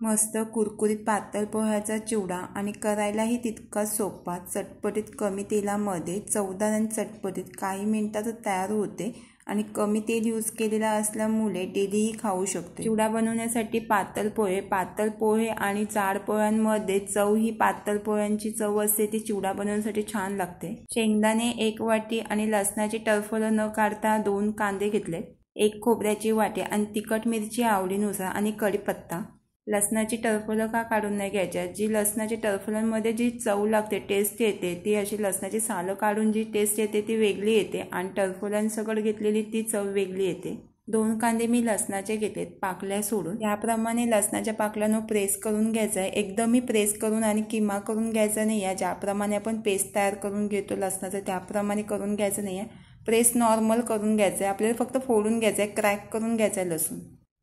मस्त कुरकुरीत पातळ पोह्याचा चिवडा आणि करायलाही तितकाच सोपा, चटपटीत कमी तेलामध्ये चवदार आणि चटपटीत काही मिनिटातच तयार होते आणि कमी तेल यूज केलेला असल्यामुळे डेलीही खाऊ शकते। चिवडा बनवण्यासाठी पातळ पोहे आणि जाड पोह्यांमध्ये चव ही पातळ पोह्यांची चव असते, ती चिवडा बनवण्यासाठी छान लागते। शेंगदाणे 1 वाटी आणि लसणाची टरफलं न काढता 2 कांदे घेतले, 1 खोबऱ्याची वाटी आणि तिखट मिरची आवडीनुसार आणि कढीपत्ता। लसणाची टरफलं का काढून नाही घ्यायच्या, जी लसणाची टरफलांमध्ये जी चव लागते, टेस्ट येते, ती अशी लसणाची सालं काढून जी टेस्ट येते ती वेगळी येते आणि टरफल्यांसकट घेतलेली ती चव वेगळी येते। 2 कांदे मी लसणाचे घेतलेत, पाकल्या सोडून। याप्रमाणे लसणाच्या पाकल्यानं प्रेस करून घ्यायचा आहे, एकदमही प्रेस करून आणि किमा करून घ्यायचा नाही आहे। ज्याप्रमाणे आपण पेस्ट तयार करून घेतो लसणाचं त्याप्रमाणे करून घ्यायचं नाही आहे, प्रेस नॉर्मल करून घ्यायचं आहे। आपल्याला फक्त फोडून घ्यायचं आहे, क्रॅक करून घ्यायचं आहे लसूण।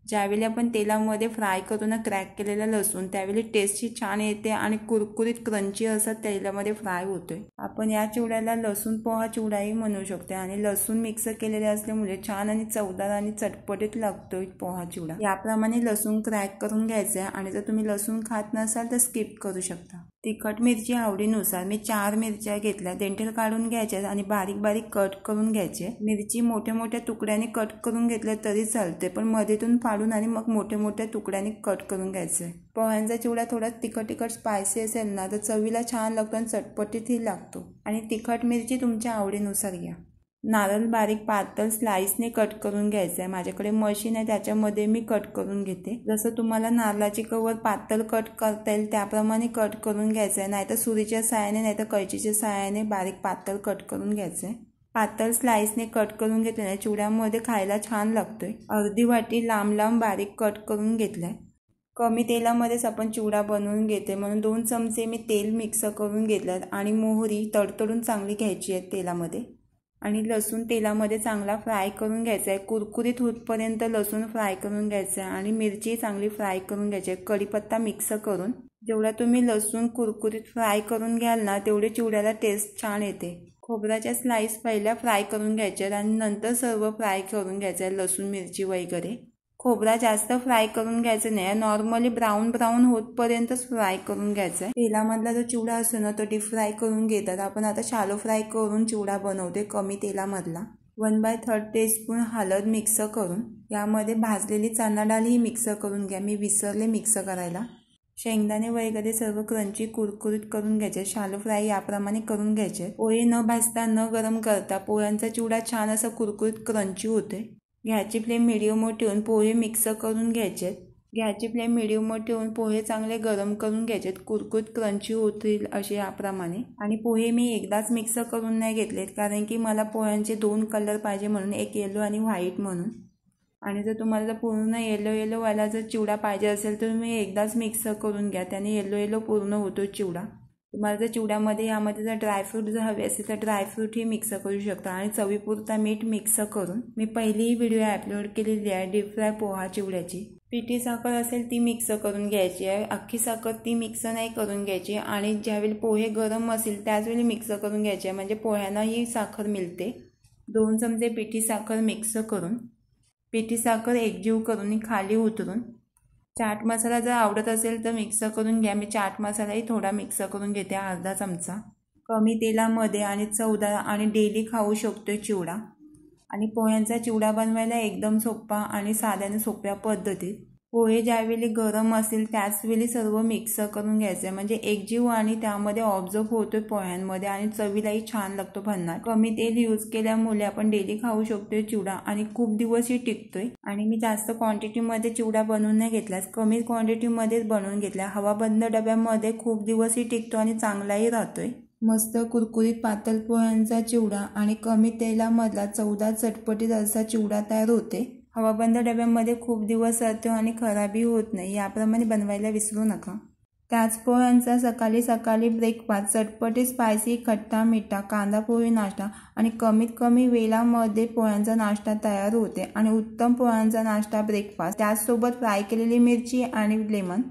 ज्यावेळी आपण तेलामध्ये फ्राय करतो ना क्रॅक केलेला लसूण, त्यावेळी टेस्टही छान येते आणि कुरकुरीत क्रंची असं तेलामध्ये फ्राय होतोय। आपण या चिवड्याला लसूण पोहा चिवडाही म्हणू शकतो आणि लसूण मिक्स केलेले असल्यामुळे छान आणि चवदार आणि चटपटीत लागतोय पोहा चिवडा। याप्रमाणे लसूण क्रॅक करून घ्यायचं आहे आणि जर तुम्ही लसूण खात नसाल तर स्किप करू शकता। तिखट मिरची आवडीनुसार मी 4 मिरच्या घेतल्या, देंठेल काढून घ्यायच्या आणि बारीक बारीक कट करून घ्यायचे। मिरची मोठ्या मोठ्या तुकड्यांनी कट करून घेतल्या तरी चालते, पण मध्येतून फाडून आणि मग मोठ्या मोठ्या तुकड्यांनी कट करून घ्यायचे। पोह्यांचा चिवडा थोडा तिखट स्पायसी असेल ना तर चवीला छान लागतो आणि चटपटीतही लागतो आणि तिखट मिरची तुमच्या आवडीनुसार घ्या। नारळ बारीक पातळ स्लाइसने कट करून घ्यायचं आहे। माझ्याकडे मशीन आहे, त्याच्यामध्ये मी कट करून घेते। जसं तुम्हाला नारळाची कवर पातळ कट करता येईल त्याप्रमाणे कट करून घ्यायचं आहे, नाहीतर सुरीच्या साहाय्याने नाहीतर कैचीच्या साहाय्याने बारीक पातळ कट करून घ्यायचं आहे। पातळ स्लाइसने कट करून घेतल्याने चिवड्यामध्ये खायला छान लागतोय। अर्धी वाटी लांब बारीक कट करून घेतलाय। कमी तेलामध्येच आपण चिवडा बनवून घेते म्हणून 2 चमचे मी तेल मिक्स करून घेतल्यात आणि मोहरी तडतडून चांगली घ्यायची आहे तेलामध्ये आणि लसूण तेलामध्ये चांगला फ्राय करून घ्यायचा आहे। कुरकुरीत होतपर्यंत लसूण फ्राय करून घ्यायचा आहे आणि मिरची चांगली फ्राय करून घ्यायची आहे। कढीपत्ता मिक्स करून जेवढा तुम्ही लसूण कुरकुरीत फ्राय करून घ्याल ना तेवढे चिवड्याला टेस्ट छान येते। खोबऱ्याच्या स्लाइस पहिल्या फ्राय करून घ्यायच्या आणि नंतर सर्व फ्राय करून घ्यायचं आहे, लसूण मिरची वगैरे। खोबरा जास्त फ्राय करून घ्यायचं नाही, नॉर्मली ब्राऊन होतपर्यंतच फ्राय करून घ्यायचं आहे। तेलामधला जो चिवडा असतो ना तो डीप फ्राय करून घेतात, आपण आता शॅलो फ्राय करून चिवडा बनवते कमी तेलामधला। 1/3 टीस्पून हळद मिक्स करून यामध्ये भाजलेली चणा डाळही मिक्स करून घ्या, मी विसरले मिक्स करायला। शेंगदाणे वगैरे सर्व क्रंची कुरकुरीत करून घ्यायचे, शॅलो फ्राय याप्रमाणे करून घ्यायचे। पोहे न भाजता न गरम करता पोह्यांचा चिवडा छान असा कुरकुरीत क्रंची होते। गॅसची फ्लेम मिडियमवर ठेवून पोहे मिक्स करून घ्यायचे। गॅसची फ्लेम मिडियमवर ठेवून पोहे चांगले गरम करून घ्यायचे, कुरकुरीत क्रंची होतील असे याप्रमाणे। आणि पोहे मी एकदाच मिक्स करून नाही घेतलेत, कारण की मला पोह्यांचे 2 कलर पाहिजे म्हणून, एक येलो आणि व्हाईट म्हणून। आणि जर तुम्हाला पूर्ण येलो वाला जर चिवडा पाहिजे असेल तर तुम्ही एकदाच मिक्स करून घ्या, त्याने येलो पूर्ण होतो चिवडा। तुम्हाला जर चिवड्यामध्ये यामध्ये जर ड्रायफ्रूट जर हवे असेल तर ड्रायफ्रूटही मिक्स करू शकता आणि चवीपुरता मीठ मिक्स करून मी पहिली व्हिडिओ अपलोड केलेली आहे डीप फ्राय पोहा चिवड्याची। पिठी साखर असेल ती मिक्स करून घ्यायची आहे, अख्खी साखर ती मिक्स नाही करून घ्यायची आणि ज्यावेळी पोहे गरम असेल त्याचवेळी मिक्स करून घ्यायचे, म्हणजे पोह्यांनाही साखर मिळते। 2 चमचे पिठी साखर मिक्स करून पिठी साखर एकजीव करून खाली उतरून चाट मसाला जर आवडत असेल तर मिक्स करून घ्या, मी चाट मसालाही थोडा मिक्स करून घेते, अर्धा चमचा। कमी तेलामध्ये आणि चवदार आणि डेली खाऊ शकतोय चिवडा आणि पोह्यांचा चिवडा बनवायला एकदम सोपा आणि साध्याने सोप्या पद्धतीत। पोहे ज्यावेळी गरम असेल त्याचवेळी सर्व मिक्स करून घ्यायचे, म्हणजे एकजीव आणि त्यामध्ये ऑब्झर्व होतोय पोह्यांमध्ये आणि चवीलाही छान लागतो भन्नाट। कमी तेल यूज केल्यामुळे आपण डेली खाऊ शकतोय चिवडा आणि खूप दिवसही टिकतोय। आणि मी जास्त क्वांटिटीमध्ये चिवडा बनवून नाही घेतला, कमी क्वांटिटीमध्येच बनवून घेतला। हवाबंद डब्यामध्ये खूप दिवसही टिकतो आणि चांगलाही राहतोय। मस्त कुरकुरीत पातळ पोह्यांचा चिवडा आणि कमी तेलामधला चवदार चटपटीत असा चिवडा तयार होते। हवाबंद डब्यामध्ये खूप दिवस राहतो आणि खराबही होत नाही, याप्रमाणे बनवायला विसरू नका। त्याच पोह्यांचा सकाळी ब्रेकफास्ट, चटपटीत स्पायसी खट्टा मिठा कांदा पोहे नाश्ता आणि कमीत कमी वेळामध्ये पोह्यांचा नाश्ता तयार होते आणि उत्तम पोह्यांचा नाश्ता ब्रेकफास्ट, त्याचसोबत फ्राय केलेली मिरची आणि लेमन।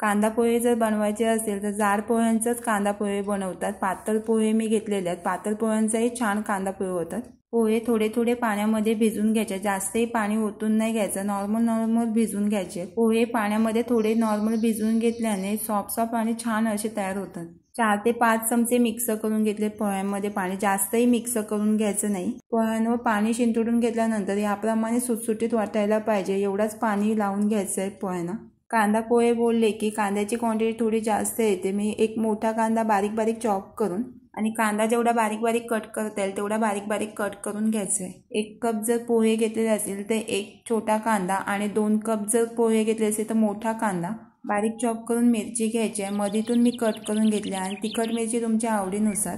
कांदा पोहे जर बनवायचे असेल तर जाड पोह्यांचाच कांदा पोहे बनवतात, पातळ पोहे मी घेतलेले आहेत, पातळ पोह्यांचाही छान कांदा पोहे होतात। पोहे थोडे थोडे पाण्यामध्ये भिजून घ्यायचे, जास्तही पाणी ओतून नाही घ्यायचं, नॉर्मल भिजून घ्यायचे। पोहे पाण्यामध्ये थोडे नॉर्मल भिजवून घेतल्याने सॉफ्ट आणि छान असे तयार होतात। 4 ते 5 चमचे मिक्स करून घेतले पोह्यांमध्ये पाणी, जास्तही मिक्स करून घ्यायचं नाही। पोह्यांवर पाणी शिंतोडून घेतल्यानंतर याप्रमाणे सुटसुटीत वाटायला पाहिजे एवढाच पाणी लावून घ्यायचं आहे पोह्यांना। कांदा पोहे बोलले की कांद्याची क्वांटिटी थोडी जास्त येते। मी एक मोठा कांदा बारीक बारीक चॉप करून आणि कांदा जेवढा बारीक बारीक कट करता येईल तेवढा बारीक बारीक कट करून घ्यायचं आहे। 1 कप जर पोहे घेतलेले असतील तर 1 छोटा कांदा आणि 2 कप जर पोहे घेतले असेल तर मोठा कांदा बारीक चॉप करून मिरची घ्यायची आहे, मधीतून मी कट करून घेतली आणि तिखट मिरची तुमच्या आवडीनुसार।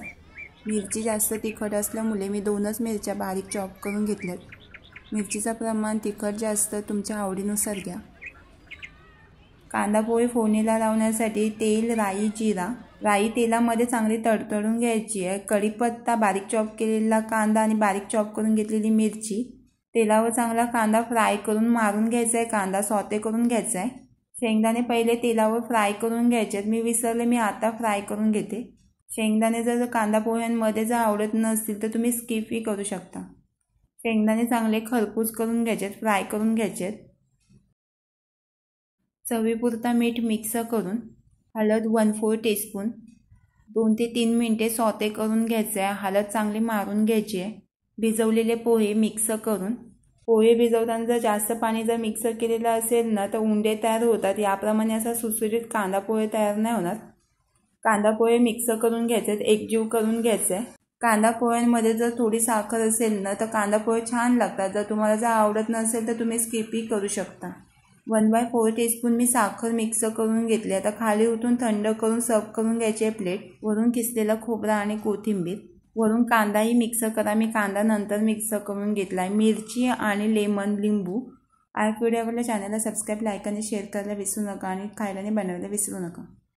मिरची जास्त तिखट असल्यामुळे मी 2च मिरच्या बारीक चॉप करून घेतल्यात। मिरचीचं प्रमाण तिखट जास्त तुमच्या आवडीनुसार घ्या। कांदा पोहे फोडणीला लावण्यासाठी तेल, राई, जिरा। राई तेलामध्ये चांगली तडतडून घ्यायची आहे। कढीपत्ता, बारीक चॉप केलेला कांदा आणि बारीक चॉप करून घेतलेली मिरची। तेलावर चांगला कांदा फ्राय करून मारून घ्यायचा आहे, कांदा सॉटे करून घ्यायचा आहे। शेंगदाणे पहिले तेलावर फ्राय करून घ्यायचे आहेत, मी विसरले, मी आता फ्राय करून घेते। शेंगदाणे जर कांदा पोह्यांमध्ये जर आवडत नसतील तर तुम्ही स्किपही करू शकता। शेंगदाणे चांगले खरपूस करून घ्यायचे आहेत, फ्राय करून घ्यायचे आहेत। चवीपुरता मीठ मिक्स करून, हळद 1/4 टीस्पून, 2 ते 3 मिनिटे सॉटे करून घ्यायचे आहे। हळद चांगली मारून घ्यायची आहे। भिजवलेले पोहे मिक्स करून, पोहे भिजवताना जर जास्त पाणी जर मिक्स केलेलं असेल ना तर उंडे तयार होतात, याप्रमाणे असा सुसुरीत कांदा पोहे तयार नाही होणार। कांदा पोहे मिक्स करून घ्यायचे, एकजीव करून घ्यायचे। कांदा पोह्यांमध्ये जर थोडी साखर असेल ना तर कांदा पोहे छान लागतात, जर तुम्हाला जर आवडत नसेल तर तुम्ही स्किपही करू शकता। 1/4 टीस्पून मी साखर मिक्स करून घेतली। आता खाली उतरून थंड करून सर्व करून घ्यायची आहे प्लेट। वरून किसलेला खोबरा आणि कोथिंबीर, वरून कांदाही मिक्स करा, मी कांदा नंतर मिक्स करून घेतला आहे। मिरची आणि लेमन, लिंबू। व्हिडिओ आवडल्यास चॅनलला सबस्क्राईब, लाईक आणि शेअर करायला विसरू नका आणि खायला बनवायला विसरू नका।